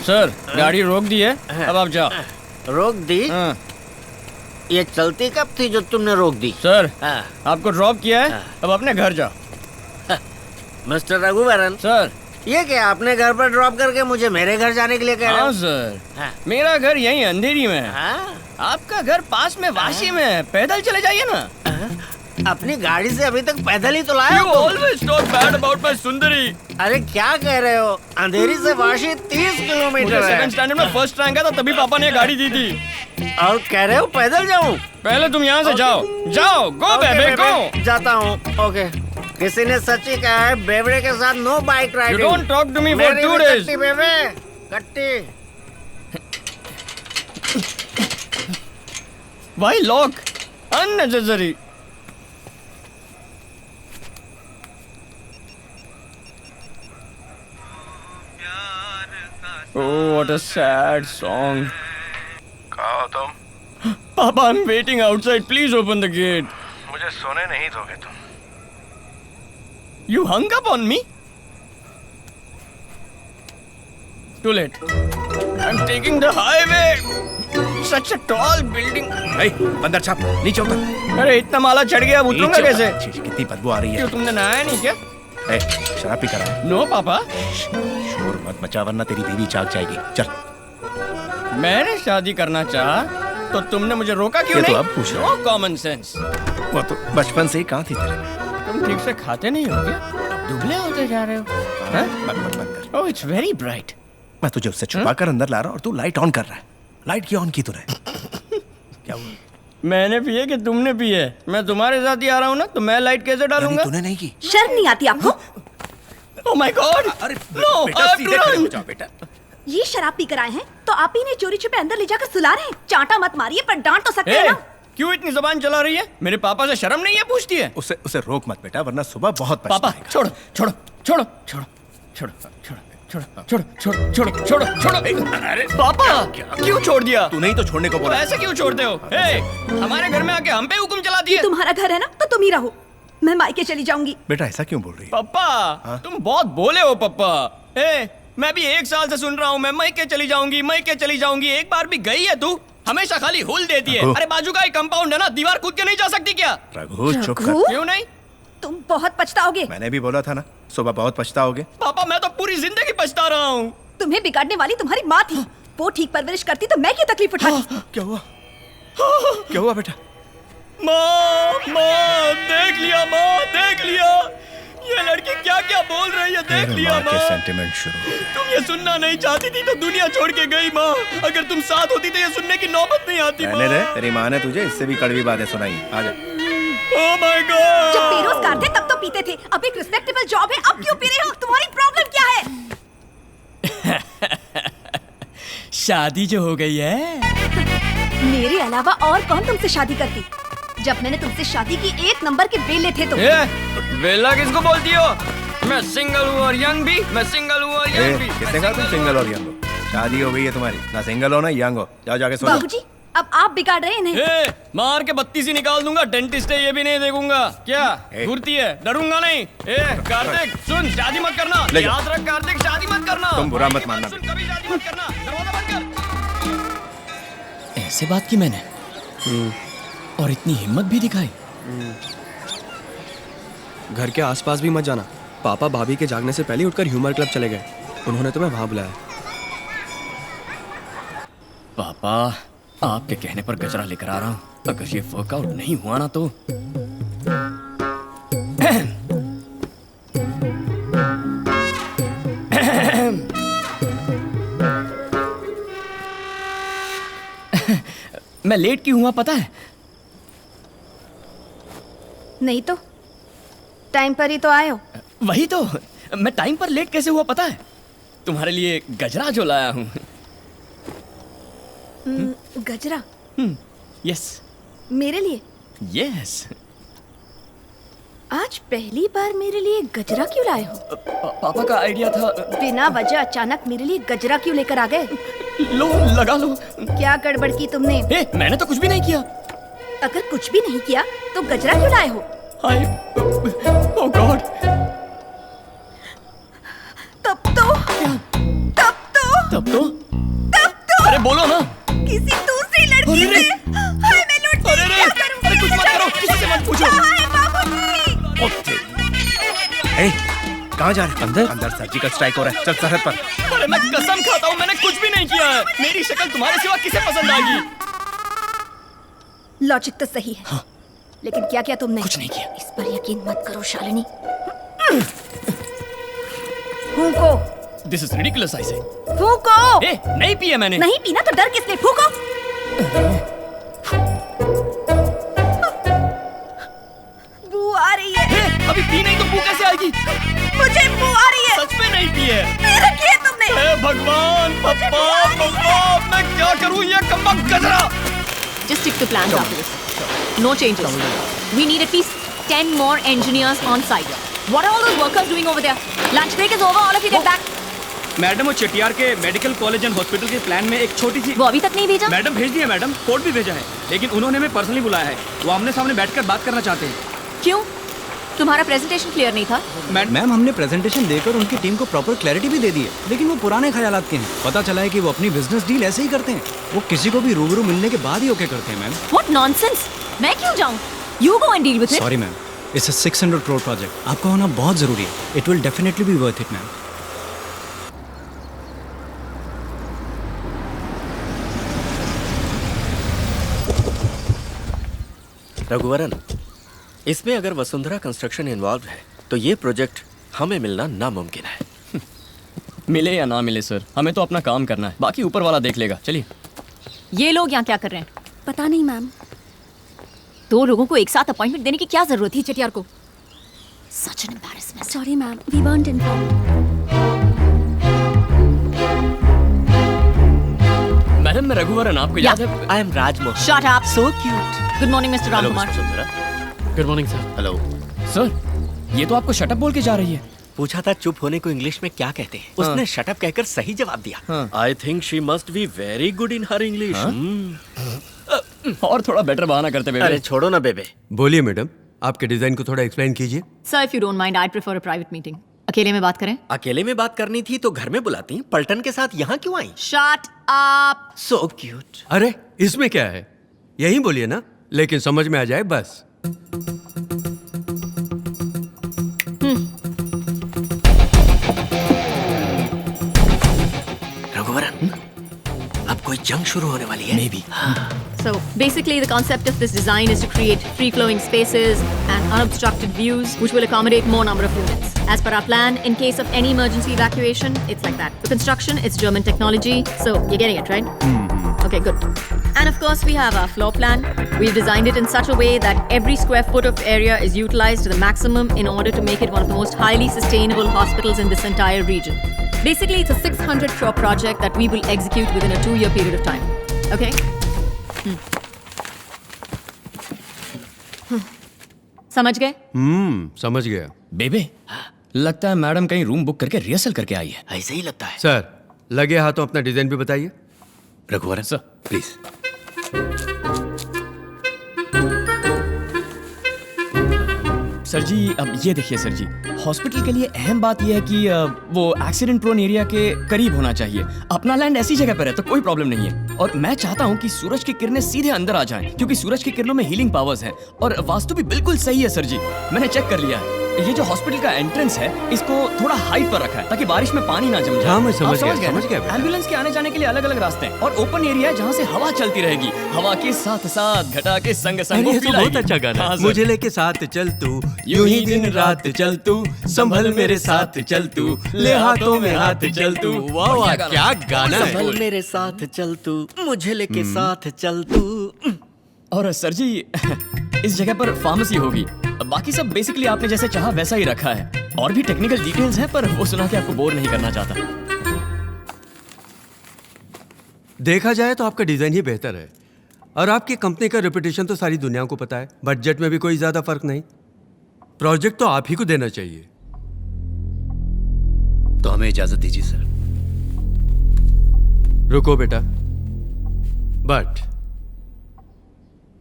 Sir गाड़ी रोक दी है, अब आप जाओ। रोक दी? हाँ। ये चलती कब थी जो तुमने रोक दी? सर हाँ। आपको ड्रॉप किया है, अब अपने घर जाओ। मिस्टर रघुवरन सर ये क्या अपने घर पर ड्रॉप करके मुझे मेरे घर जाने के लिए कह रहे हाँ हो? सर हाँ। मेरा घर यहीं अंधेरी में है। हाँ? आपका घर पास में वाशी में है, पैदल चले जाइए ना। अपनी गाड़ी से अभी तक पैदल ही तो लाए You हो तुम। always talk bad about my सुंदरी। अरे क्या कह रहे हो? अंधेरी से वाशी 30 मुझे किलोमीटर है। सेकंड स्टैंडर्ड में फर्स्ट रैंक आया था, तभी पापा ने गाड़ी दी थी। और कह रहे हो पैदल जाऊं? पहले तुम यहाँ से जाओ, जाओ, गो ओके, बेबे गो। जाता हूँ। ओके। किसी ने सच ही कहा है बेबड़े के साथ no bike You riding. don't talk to me for मेरी 2 भी days। कट्टी बेबे, कट्टी। Why lock? Unnecessary। Oh, what a sad song। कहाँ हो तुम? Papa, I'm waiting outside. Please open the gate। मुझे सोने नहीं दोगे तुम। You hung up on me? Too late। I'm taking the highway। Such a tall building। अंदर छाप, नीचे उतर। अरे इतना माला चढ़ गया, अब उतरूंगा नीचे कैसे? उतर। कितनी बदबू आ रही है। क्यों तुमने नहाया नहीं क्या? शराब पी कर आया। नो पापा, शोर मत मचा वरना तेरी बीवी जाग जाएगी। चल। मैंने शादी करना चाहा तो तुमने मुझे रोका क्यों ये तो नहीं? अब पूछ रहे हो। No common sense. वो तो बचपन से ही कहाँ थी तेरे? तुम ठीक से खाते नहीं हो क्या? दुबले होते जा रहे हो। बंद कर। Oh it's very bright. मैं तुझे उससे छुपा कर अंदर ला रहा हूँ और तू लाइट ऑन कर रहा है। लाइट क्यों ऑन की तूने? क्या हुआ? मैंने पिए कि तुमने पिए? मैं तुम्हारे साथ ही आ रहा हूँ ना, तो मैं लाइट कैसे डालूंगा? तूने नहीं की। शर्म नहीं आती आपको? ओह माय गॉड, अरे no I have to run. जाओ बेटा। ये शराब पी कर आए हैं तो आप ही ने चोरी छुपे अंदर ले जाकर सुला रहे हैं। चांटा मत मारिए, पर डांट तो सकते हैं ना। क्यों इतनी जबान चला रही है? मेरे पापा से शर्म नहीं है पूछती है? उसे रोक मत बेटा वरना सुबह बहुत पापा पछताएगा। छोड़ो छोड़ो छोड़ो छोड़ो छोड़ो छोड़ो छोड़ो छोड़ो छोड़ो छोड़ो छोड़ो। अरे पापा क्यों छोड़ दिया? तूने ही तो छोड़ने को तो बोला। ऐसे क्यों छोड़ते हो? हमारे घर में आके हम पे हुक्म चला दिए। तुम्हारा घर है ना, तो तुम ही रहो। मैं मायके चली जाऊंगी। बेटा ऐसा क्यों बोल रही है? पापा तुम बहुत बोले हो पापा। मैं भी 1 साल से सुन रहा हूँ मैं मायके चली जाऊंगी, मायके चली जाऊंगी। एक बार भी गई है तू? हमेशा खाली हुल देती है। अरे बाजू का एक कंपाउंड है ना, दीवार कूद के नहीं जा सकती क्या? रघु चुप कर। रघु? क्यों नहीं? तुम बहुत पछताओगे। मैंने भी बोला था ना सुबह बहुत पछताओगे। पापा मैं तो पूरी जिंदगी पछता रहा हूँ। तुम्हें बिगाड़ने वाली तुम्हारी माँ थी। वो ठीक परवरिश करती तो मैं क्यों तकलीफ उठाती? क्या हुआ? क्या हुआ बेटा? माँ देख लिया, माँ देख लिया। ये लड़की क्या क्या बोल रही है, देख लिया माँ। सेंटिमेंट शुरू हो गए। तुम ये सुनना नहीं चाहती थी तो दुनिया छोड़ के गई माँ। अगर तुम साथ होती तो ये सुनने की नौबत नहीं आती माँ। रहने दे, तेरी माँ ने तुझे इससे भी कड़वी बातें सुनाई। आजा। ओह माय गॉड। जब बेरोजगार थे तब तो पीते थे, अब एक रिस्पेक्टेबल जॉब है, अब क्यों पी रहे हो? तुम्हारी प्रॉब्लम क्या है? शादी जो हो गई है। मेरे अलावा और कौन तुमसे शादी करती? जब मैंने तुमसे शादी की 1 नंबर के बेले थे तुम। वेला किसको बोलती हो? मैं सिंगल हूँ और यंग भी। मैं सिंगल हूँ और यंग भी। किसने कहा तुम सिंगल और यंग हो? शादी हो गई है तुम्हारी, ना सिंगल हो ना यंग हो। जाओ जाके सो जाओ। बाबूजी अब आप बिगाड़ रहे हैं इन्हें। मार के 32 ही निकाल दूंगा। डेंटिस्ट है ये भी नहीं देखूंगा। क्या घुरती है? डरूंगा नहीं। कार्तिक सुन, शादी मत करना। ले जाओ। याद रख कार्तिक, शादी मत करना। तुम बुरा मत मानना। सुन, कभी शादी मत करना। दरवाजा बंद कर। ऐसे बात की मैंने और इतनी हिम्मत भी दिखाई। घर के आसपास भी मत जाना। पापा भाभी के जागने से पहले उठकर ह्यूमर क्लब चले गए। उन्होंने तुम्हें वहां बुलाया। पापा आपके कहने पर गजरा लेकर आ रहा हूँ। अगर ये वर्कआउट नहीं हुआ ना तो मैं लेट क्यों हुआ पता है? नहीं तो टाइम पर ही तो आए हो। वही तो, मैं टाइम पर लेट कैसे हुआ पता है? तुम्हारे लिए गजरा जो लाया हूँ। गजरा? यस मेरे लिए? यस। आज पहली बार मेरे लिए गजरा क्यों लाए हो? पापा का आइडिया था। बिना वजह अचानक मेरे लिए गजरा क्यों लेकर आ गए? लो लगा लो। क्या गड़बड़ की तुमने? मैंने तो कुछ भी नहीं किया। अगर कुछ भी नहीं किया तो गजरा क्यों लाए हो? ओह गॉड, ए, कहाँ जा रहे? अंदर सर्जिकल स्ट्राइक हो रहा है। चल सरहद पर। अरे मैं कसम खाता हूँ मैंने कुछ भी नहीं किया है। मेरी शक्ल तुम्हारे सिवा किसे पसंद आएगी? लॉजिक तो सही है, हाँ। लेकिन क्या किया तुमने? कुछ नहीं किया। इस पर यकीन मत करो शालिनी। फूंको। This is ridiculous I say. फूंको। ए, नहीं पिया मैंने। नहीं पीना तो डर किसने? फूंको। बू आ रही है। ए, अभी पी नहीं तो बू कैसे आएगी? मुझे बू आ रही है। सच में नहीं पी है। मेरा किया तुमने? हे भगवान, पप्पा, मैं क्या करूं? ये कम्बक गजरा। Just stick to plans after this. No changes. We need at least 10 more engineers on site. What are all those workers doing over there? Lunch break is over. All of you get back. Madam वो चटियार के medical college and hospital के plan में एक छोटी सी वो अभी तक नहीं भेजा? मैडम भेज दिया मैडम, कोड भी भेजा है, लेकिन उन्होंने हमें पर्सनली बुलाया है। वो आमने सामने बैठकर बात करना चाहते हैं। क्यों? तुम्हारा प्रेजेंटेशन क्लियर नहीं था? मैम हमने प्रेजेंटेशन देकर उनकी टीम को प्रॉपर क्लैरिटी भी दे दी है, लेकिन वो पुराने ख्यालात के हैं। पता चला है कि वो अपनी बिजनेस डील ऐसे ही करते हैं, वो किसी को भी रूबरू मिलने के बाद ही ओके करते हैं। Ma'am What nonsense! मैं क्यों जाऊँ? You go and deal with it. Sorry ma'am, it's a 600 crore project, आपका होना बहुत जरूरी है। It will definitely be worth it ma'am. Raghuvaran, इसमें अगर वसुंधरा कंस्ट्रक्शन इन्वॉल्व है तो ये प्रोजेक्ट हमें मिलना नामुमकिन है। मिले या ना मिले सर, हमें तो अपना काम करना है, बाकी ऊपर वाला देख लेगा। चलिए। ये लोग यहाँ क्या कर रहे हैं? पता नहीं मैम। 2 लोगों को एक साथ अपॉइंटमेंट देने की क्या जरूरत थी चटियार को? Such an embarrassment. Sorry ma'am, we weren't informed. Madam मैं रघुवरन, आपको याद है? I am Rajmohan. Shut up. So cute. Good morning, Mr. Ramkumar. Good morning sir. Hello sir, ये तो आपको शटअप बोल के जा रही है। पूछा था चुप होने को इंग्लिश में क्या कहते हैं, उसने शटअप कहकर सही जवाब दिया। I think she must be very good in her English. और थोड़ा बेटर बहाना करते बेबे। अरे छोड़ो ना बेबे। बोलिए मैडम, आपके डिजाइन को थोड़ा एक्सप्लेन कीजिए। Sir, if you don't mind, I'd prefer a private meeting. अकेले में बात करें? अकेले में बात करनी थी तो घर में बुलाती, पलटन के साथ यहाँ क्यों आई? Shut up. So cute. अरे इसमें क्या है, यही बोलिए ना, लेकिन समझ में आ जाए बस। रघुवरन, अब कोई जंग शुरू होने वाली है। Maybe. So basically, the concept of this design is to create free-flowing spaces and unobstructed views, which will accommodate more number of units. As per our plan, in case of any emergency evacuation, it's like that. The construction, it's German technology, so you're getting it, right? Okay, good. And of course, we have our floor plan. We've designed it in such a way that every square foot of area is utilized to the maximum in order to make it one of the most highly sustainable hospitals in this entire region. Basically, it's a 600 crore project that we will execute within a 2-year period of time. Okay? समझ गए? समझ गया। बेबे, लगता है madam कहीं room book करके rehearsal करके आई है। ऐसे ही लगता है। सर, लगे हाथों अपना डिजाइन भी बताइए। Raghuvaran sir please. सर जी, अब ये देखिए सर जी, हॉस्पिटल के लिए अहम बात यह है कि वो एक्सीडेंट प्रोन एरिया के करीब होना चाहिए। अपना लैंड ऐसी जगह पर है तो कोई प्रॉब्लम नहीं है, और मैं चाहता हूँ कि सूरज की किरणें सीधे अंदर आ जाएं, क्योंकि सूरज की किरणों में हीलिंग पावर्स हैं। और वास्तु भी बिल्कुल सही है सर जी, मैंने चेक कर लिया है। ये जो हॉस्पिटल का एंट्रेंस है, इसको थोड़ा हाइट पर रखा है ताकि बारिश में पानी ना जम जाए। हाँ, मैं समझ आप गया, समझ ना? गया बेटा। एम्बुलेंस के आने जाने के लिए अलग अलग रास्ते हैं, और ओपन एरिया है जहाँ से हवा चलती रहेगी। हवा के साथ साथ घटा के संग संग वो अरे, ये तो पिलाएगी। बहुत अच्छा गाना हाँ, है। सर। मुझे लेके साथ चल तू, यूं ही दिन रात चल तू, संभल मेरे साथ चल तू, ले हाथों में हाथ चल तू। वाह वाह, क्या गाना है। संभल मेरे साथ चल तू, मुझे लेके साथ चल तू। और सर जी, इस जगह पर फार्मेसी होगी। बाकी सब बेसिकली आपने जैसे चाहा वैसा ही रखा है। और भी टेक्निकल डिटेल्स हैं, पर वो सुना के आपको बोर नहीं करना चाहता। देखा जाए तो आपका डिजाइन ही बेहतर है, और आपकी कंपनी का रेपुटेशन तो सारी दुनिया को पता है। बजट में भी कोई ज्यादा फर्क नहीं। प्रोजेक्ट तो आप ही को देना चाहिए। तो हमें इजाजत दीजिए सर। रुको बेटा, but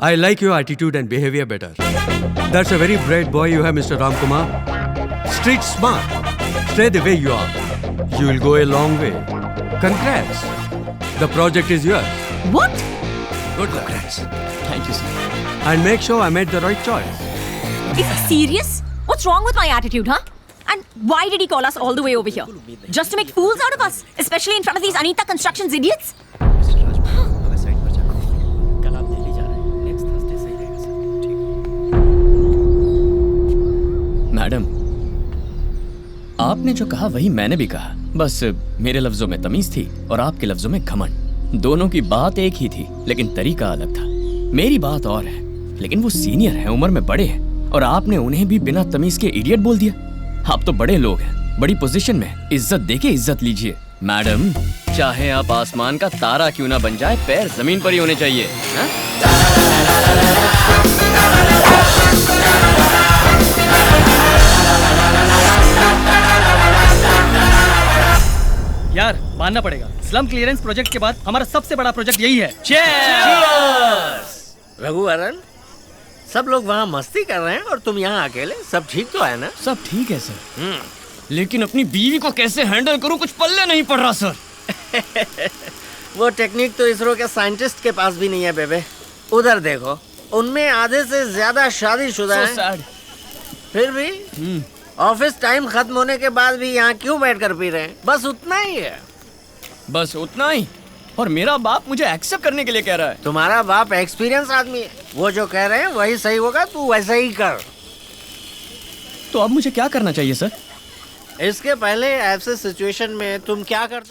I like your attitude and behavior better. That's a very bright boy you have, Mr. Ramkumar. Street smart. Stay the way you are. You will go a long way. Congrats. The project is yours. What? Good luck. Thank you sir. And make sure I made the right choice. Is he serious? What's wrong with my attitude, huh? And why did he call us all the way over here? Just to make fools out of us, especially in front of these Anita Constructions idiots? कल आप दिल्ली जा रहे हैं, next Thursday सही रहेगा sir. Madam, आपने जो कहा वही मैंने भी कहा, बस मेरे लफ्जों में तमीज थी और आपके लफ्जों में घमंड। दोनों की बात एक ही थी लेकिन तरीका अलग था। मेरी बात और है, लेकिन वो सीनियर हैं, उम्र में बड़े हैं, और आपने उन्हें भी बिना तमीज के इडियट बोल दिया। आप तो बड़े लोग हैं, बड़ी पोजीशन में, इज्जत देके इज्जत लीजिए। मैडम, चाहे आप आसमान का तारा क्यों ना बन जाए, पैर जमीन पर ही होने चाहिए। हाँ? यार मानना पड़ेगा, स्लम क्लियरेंस प्रोजेक्ट के बाद हमारा सबसे बड़ा प्रोजेक्ट यही है। रघुवरन, सब लोग वहाँ मस्ती कर रहे हैं और तुम यहाँ अकेले। सब ठीक तो है ना? सब ठीक है सर, लेकिन अपनी बीवी को कैसे हैंडल करूं कुछ पल्ले नहीं पड़ रहा सर। वो टेक्निक तो इसरो के साइंटिस्ट के पास भी नहीं है बेबे। उधर देखो, उनमें आधे से ज्यादा शादीशुदा So हैं। sad. फिर भी ऑफिस टाइम खत्म होने के बाद भी यहाँ क्यों बैठ कर पी रहे हैं? बस उतना ही है। बस उतना ही? और मेरा बाप मुझे एक्सेप्ट करने के लिए कह रहा है। तुम्हारा बाप एक्सपीरियंस आदमी है, वो जो कह रहे हैं वही सही होगा, तू वैसा ही कर। तो अब मुझे क्या करना चाहिए सर? इसके पहले ऐसे सिचुएशन में तुम क्या करते?